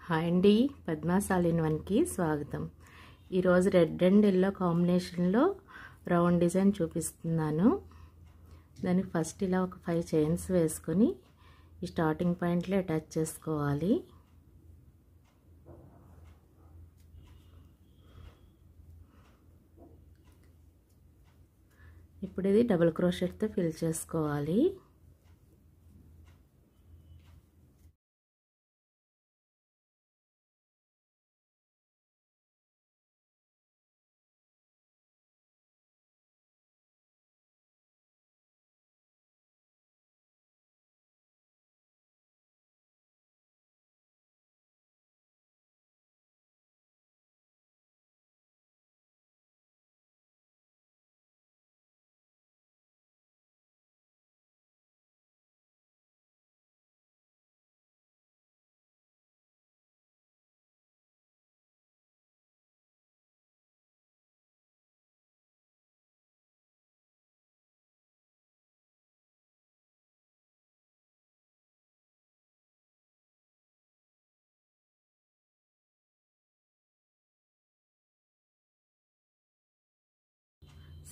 Hi అండి, Padma's all in వన్కి స్వాగతం. ఈరోజు రెడ్ అండ్ ఎల్లో కాంబినేషన్లో రౌండ్ డిజైన్ చూపిస్తున్నాను. దానికి ఫస్ట్ ఇలా ఒక 5 చైన్స్ వేసుకొని ఈ స్టార్టింగ్ పాయింట్లో అటాచ్ చేసుకోవాలి. ఇప్పుడు ఇది డబుల్ క్రోషెట్తో ఫిల్ చేసుకోవాలి.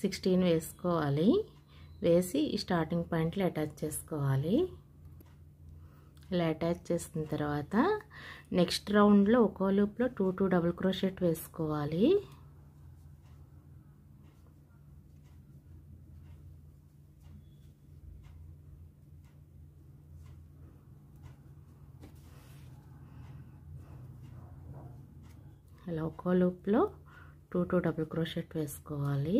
సిక్స్టీన్ వేసుకోవాలి. వేసి ఈ స్టార్టింగ్ పాయింట్లో అటాచ్ చేసుకోవాలి. ఇలా అటాచ్ చేసిన తర్వాత నెక్స్ట్ రౌండ్లో ఒక్కో లూప్లో 2 డబుల్ క్రోషెట్ వేసుకోవాలి. అలా ఒక్కో లూప్లో 2 డబుల్ క్రోషెట్ వేసుకోవాలి.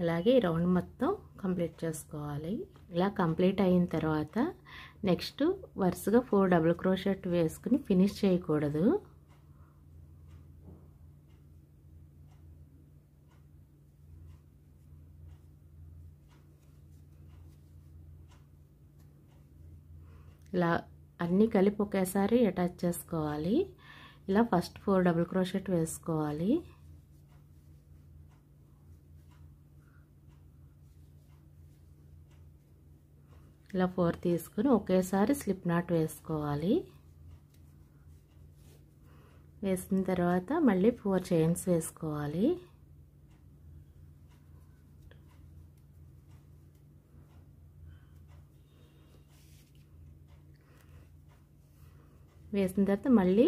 అలాగే ఈ రౌండ్ మొత్తం కంప్లీట్ చేసుకోవాలి. ఇలా కంప్లీట్ అయిన తర్వాత నెక్స్ట్ వరుసగా 4 డబుల్ క్రోషెట్ వేసుకుని ఫినిష్ చేయకూడదు. ఇలా అన్నీ కలిపి ఒకేసారి అటాచ్ చేసుకోవాలి. ఇలా ఫస్ట్ 4 డబుల్ క్రోషెట్ వేసుకోవాలి. ఇలా 4 తీసుకుని ఒకేసారి స్లిప్ నాట్ వేసుకోవాలి. వేసిన తర్వాత మళ్ళీ 4 చైన్స్ వేసుకోవాలి. వేసిన తర్వాత మళ్ళీ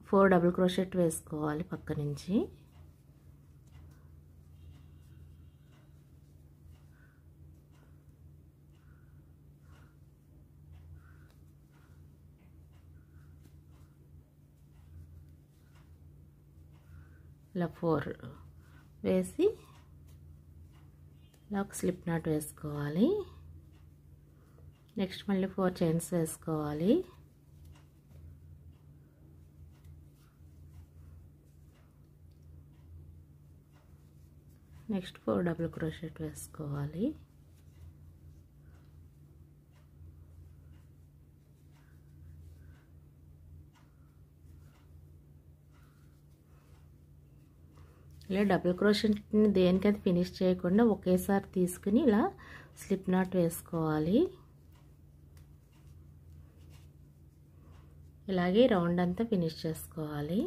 4 డబుల్ క్రోషెట్ వేసుకోవాలి పక్క నుంచి. ఇలా 4 వేసి ఇలా ఒక స్లిప్ నాట్ వేసుకోవాలి. నెక్స్ట్ మళ్ళీ 4 చైన్స్ వేసుకోవాలి. నెక్స్ట్ 4 డబుల్ క్రోషెట్ వేసుకోవాలి. ఇలా డబుల్ క్రోషెట్ని దేనికది ఫినిష్ చేయకుండా ఒకేసారి తీసుకుని ఇలా స్లిప్ నాట్ వేసుకోవాలి. ఇలాగే రౌండ్ అంతా ఫినిష్ చేసుకోవాలి.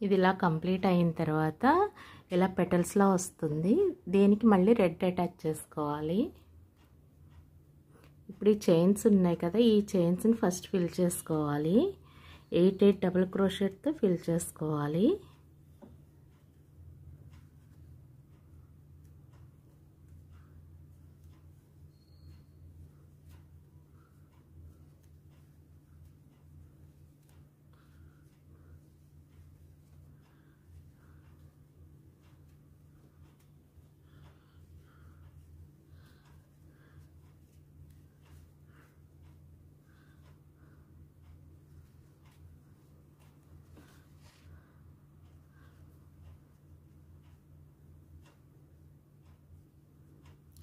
ఇది ఇలా కంప్లీట్ అయిన తర్వాత ఇలా పెటల్స్లా వస్తుంది. దీనికి మళ్ళీ రెడ్ అటాచ్ చేసుకోవాలి. ఇప్పుడు ఈ చైన్స్ ఉన్నాయి కదా, ఈ చైన్స్ని ఫస్ట్ ఫిల్ చేసుకోవాలి. 8 డబుల్ క్రోషెట్తో ఫిల్ చేసుకోవాలి.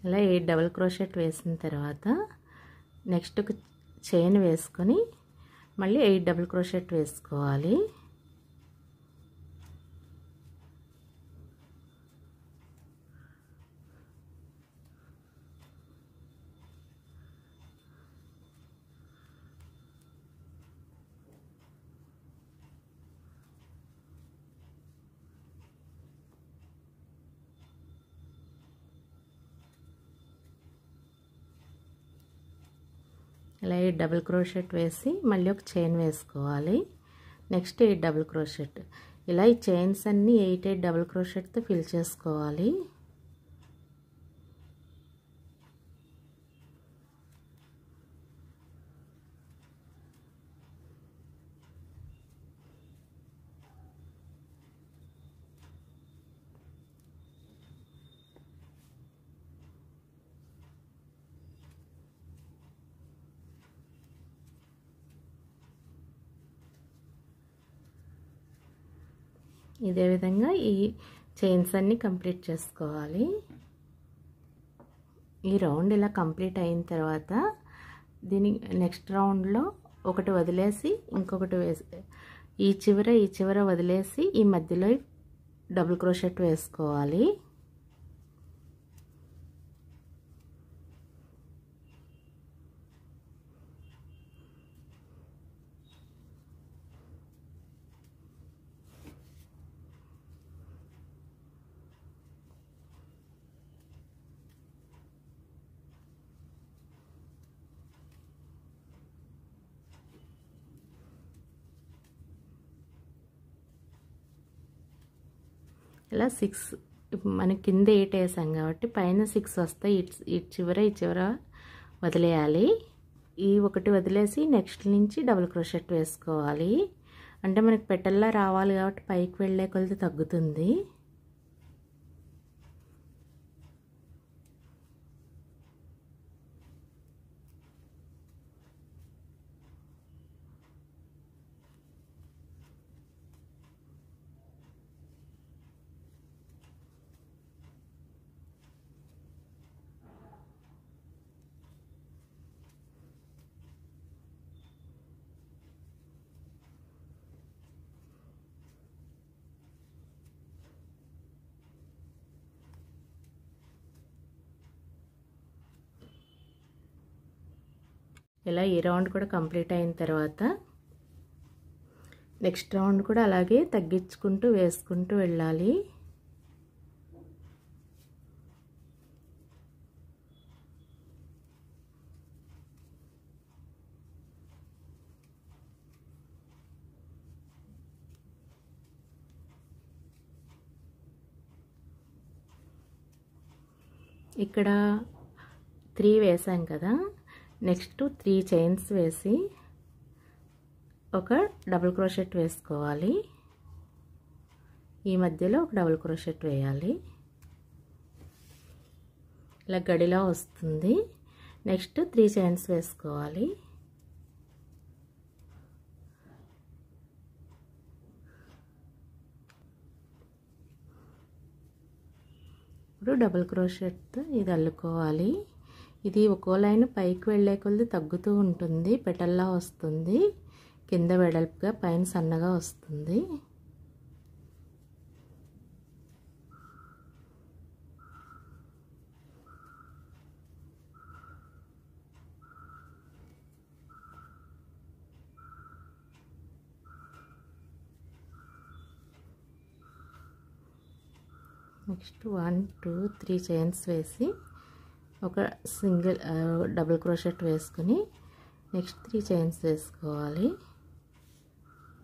ఇలా 8 డబుల్ క్రోషెట్ వేసిన తర్వాత నెక్స్ట్ ఒక చైన్ వేసుకొని మళ్ళీ 8 డబుల్ క్రోషెట్ వేసుకోవాలి. ఇలా 8 డబుల్ క్రోషెట్ వేసి మళ్ళీ ఒక చైన్ వేసుకోవాలి. Next 8 double crochet. ఇలా ఈ చైన్స్ అన్నీ 8 డబుల్ క్రోషెట్తో ఫిల్ చేసుకోవాలి. ఇదే విధంగా ఈ చైన్స్ అన్నీ కంప్లీట్ చేసుకోవాలి. ఈ రౌండ్ ఇలా కంప్లీట్ అయిన తర్వాత దీని నెక్స్ట్ రౌండ్లో ఒకటి వదిలేసి ఇంకొకటి వేసి ఈ చివర వదిలేసి ఈ మధ్యలో డబుల్ క్రోషెట్ వేసుకోవాలి. ఇలా 6 మన కింద 8 వేసాం కాబట్టి పైన 6 వస్తాయి. ఈ చివర వదిలేయాలి. ఈ ఒకటి వదిలేసి నెక్స్ట్ నుంచి డబుల్ క్రోషెట్ వేసుకోవాలి. అంటే మనకి పెటల్లా రావాలి కాబట్టి పైకి వెళ్ళే కొలది తగ్గుతుంది. ఇలా ఈ రౌండ్ కూడా కంప్లీట్ అయిన తర్వాత నెక్స్ట్ రౌండ్ కూడా అలాగే తగ్గించుకుంటూ వేసుకుంటూ వెళ్ళాలి. ఇక్కడ 3 వేసాం కదా, నెక్స్ట్ 3 చైన్స్ వేసి ఒక డబుల్ క్రోషెట్ వేసుకోవాలి. ఈ మధ్యలో ఒక డబుల్ క్రోషెట్ వేయాలి. ఇలా గడిలా వస్తుంది. నెక్స్ట్ 3 చైన్స్ వేసుకోవాలి. ఇప్పుడు డబుల్ క్రోషెట్తో ఇది అల్లుకోవాలి. ఇది ఒక్కో లైన్ పైకి వెళ్ళే కొలది తగ్గుతూ ఉంటుంది, పెటల్లా వస్తుంది. కింద వెడల్పుగా పైన సన్నగా వస్తుంది. నెక్స్ట్ 1 2 3 చైన్స్ వేసి ఒక సింగిల్ డబుల్ క్రోషెట్ వేసుకుని నెక్స్ట్ 3 చైన్స్ వేసుకోవాలి.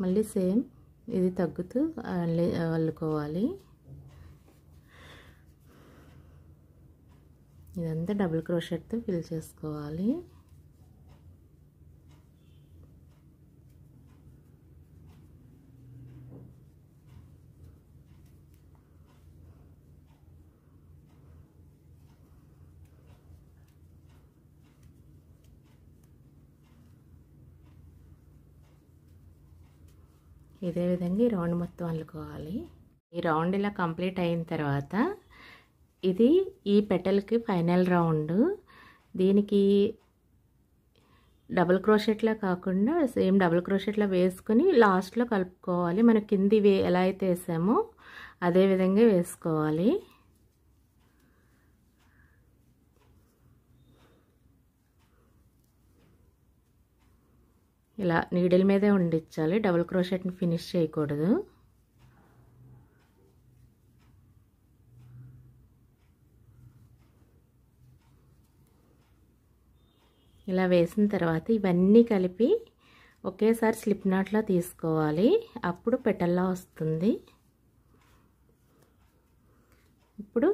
మళ్ళీ సేమ్ ఇది తగ్గుతూ అల్లుకోవాలి. ఇదంతా డబుల్ క్రోషెట్తో ఫిల్ చేసుకోవాలి. ఇదే విధంగా ఈ రౌండ్ మొత్తం అల్లుకోవాలి. ఈ రౌండ్ ఇలా కంప్లీట్ అయిన తర్వాత ఇది ఈ పెటల్కి ఫైనల్ రౌండ్. దీనికి డబుల్ క్రోషెట్లా కాకుండా సేమ్ డబుల్ క్రోషెట్లా వేసుకొని లాస్ట్లో కలుపుకోవాలి. మన కింది ఎలా అయితే వేసామో అదే విధంగా వేసుకోవాలి. ఇలా నీడిల్ మీదే ఉండించాలి, డబుల్ క్రోషెట్ని ఫినిష్ చేయకూడదు. ఇలా వేసిన తర్వాత ఇవన్నీ కలిపి ఒకేసారి స్లిప్ నాట్లా తీసుకోవాలి, అప్పుడు పెటల్లా వస్తుంది. ఇప్పుడు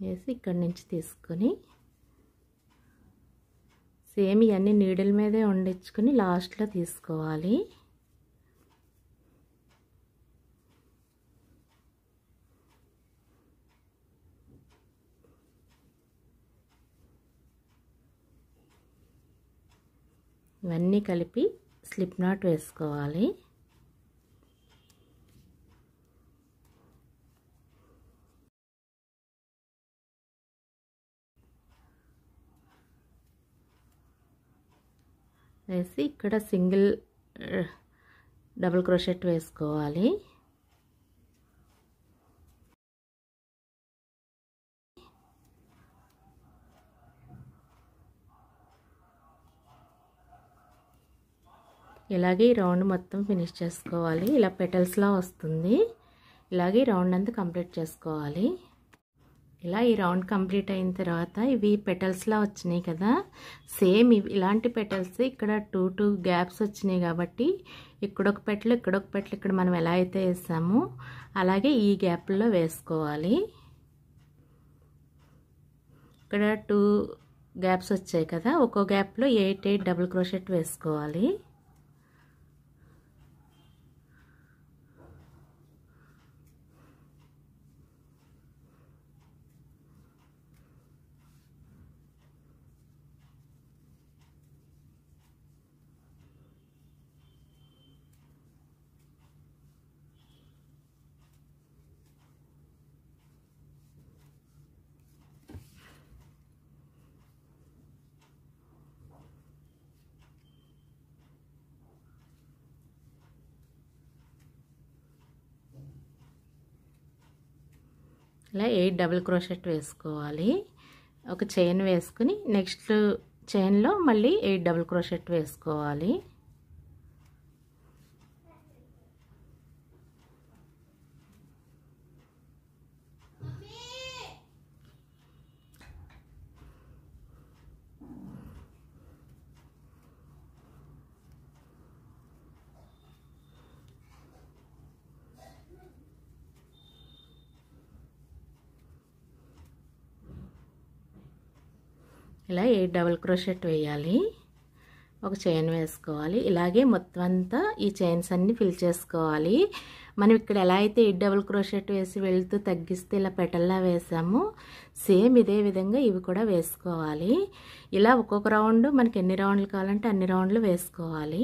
వేసి ఇక్కడి నుంచి తీసుకొని సేమ్ ఇవన్నీ నీడిల్ మీదే వండించుకొని లాస్ట్లో తీసుకోవాలి. ఇవన్నీ కలిపి స్లిప్ నాట్ వేసుకోవాలి. వేసి ఇక్కడ సింగిల్ డబుల్ క్రోషెట్ వేసుకోవాలి. ఇలాగే ఈ రౌండ్ మొత్తం ఫినిష్ చేసుకోవాలి. ఇలా పెటల్స్లా వస్తుంది. ఇలాగే ఈ రౌండ్ అంతా కంప్లీట్ చేసుకోవాలి. ఇలా ఈ రౌండ్ కంప్లీట్ అయిన తర్వాత ఇవి పెటల్స్లా వచ్చినాయి కదా, సేమ్ ఇలాంటి పెటల్స్ ఇక్కడ టూ గ్యాప్స్ వచ్చినాయి కాబట్టి ఇక్కడొక పెటల్ ఇక్కడొక పెటల్ ఇక్కడ మనం ఎలా అయితే వేసామో అలాగే ఈ గ్యాప్లో వేసుకోవాలి. ఇక్కడ 2 గ్యాప్స్ వచ్చాయి కదా, ఒక్కో గ్యాప్లో 8 డబుల్ క్రోషెట్ వేసుకోవాలి. ఇలా 8 డబుల్ క్రోషెట్ వేసుకోవాలి. ఒక చైన్ వేసుకుని నెక్స్ట్ చైన్లో మళ్ళీ 8 డబుల్ క్రోషెట్ వేసుకోవాలి. ఇలా 8 డబుల్ క్రోషెట్ వేయాలి, ఒక చైన్ వేసుకోవాలి. ఇలాగే మొత్తం అంతా ఈ చైన్స్ అన్ని ఫిల్ చేసుకోవాలి. మనం ఇక్కడ ఎలా అయితే 8 డబుల్ క్రోషెట్ వేసి వెళ్తూ తగ్గిస్తే ఇలా పెటల్లా వేసామో సేమ్ ఇదే విధంగా ఇవి కూడా వేసుకోవాలి. ఇలా ఒక్కొక్క రౌండ్ మనకి ఎన్ని రౌండ్లు కావాలంటే అన్ని రౌండ్లు వేసుకోవాలి.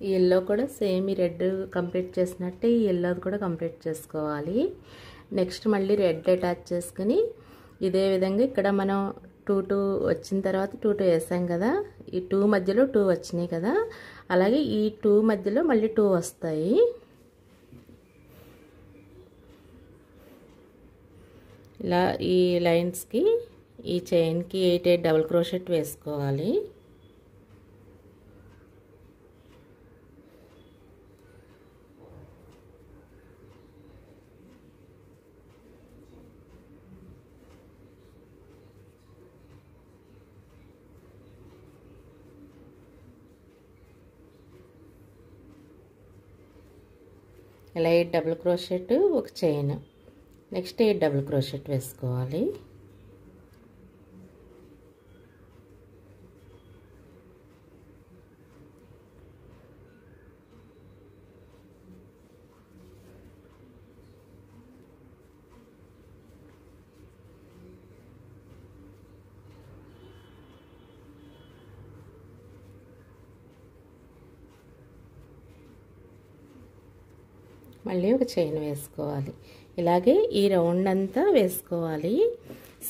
ఈ ఎల్లో కూడా సేమ్ ఈ రెడ్ కంప్లీట్ చేసినట్టే ఈ ఎల్లోది కూడా కంప్లీట్ చేసుకోవాలి. నెక్స్ట్ మళ్ళీ రెడ్ అటాచ్ చేసుకుని ఇదే విధంగా ఇక్కడ మనం 2 వచ్చిన తర్వాత 2 వేసాం కదా, ఈ 2 మధ్యలో 2 వచ్చినాయి కదా, అలాగే ఈ 2 మధ్యలో మళ్ళీ 2 వస్తాయి. ఇలా ఈ లైన్స్కి ఈ చైన్కి 8 డబుల్ క్రోషెట్ వేసుకోవాలి. ఇలా 8 డబుల్ క్రోషెట్ ఒక చైన్, నెక్స్ట్ 8 డబుల్ క్రోషెట్ వేసుకోవాలి. మళ్ళీ ఒక చైన్ వేసుకోవాలి. ఇలాగే ఈ రౌండ్ అంతా వేసుకోవాలి.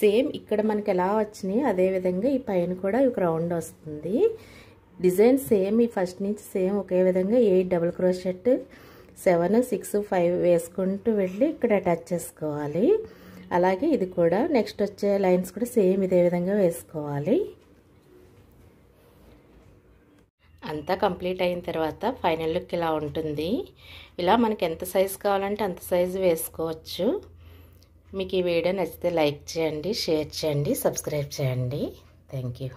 సేమ్ ఇక్కడ మనకి ఎలా వచ్చినాయి అదేవిధంగా ఈ పైన కూడా ఒక రౌండ్ వస్తుంది. డిజైన్ సేమ్ ఈ ఫస్ట్ నుంచి సేమ్ ఒకే విధంగా 8 డబుల్ క్రోషెట్ 7 6 5 వేసుకుంటూ వెళ్ళి ఇక్కడ అటాచ్ చేసుకోవాలి. అలాగే ఇది కూడా నెక్స్ట్ వచ్చే లైన్స్ కూడా సేమ్ ఇదే విధంగా వేసుకోవాలి. అంతా కంప్లీట్ అయిన తర్వాత ఫైనల్ లుక్ ఇలా ఉంటుంది. ఇలా మనకి ఎంత సైజు కావాలంటే అంత సైజు వేసుకోవచ్చు. మీకు ఈ వీడియో నచ్చితే లైక్ చేయండి, షేర్ చేయండి, సబ్స్క్రైబ్ చేయండి. Thank you.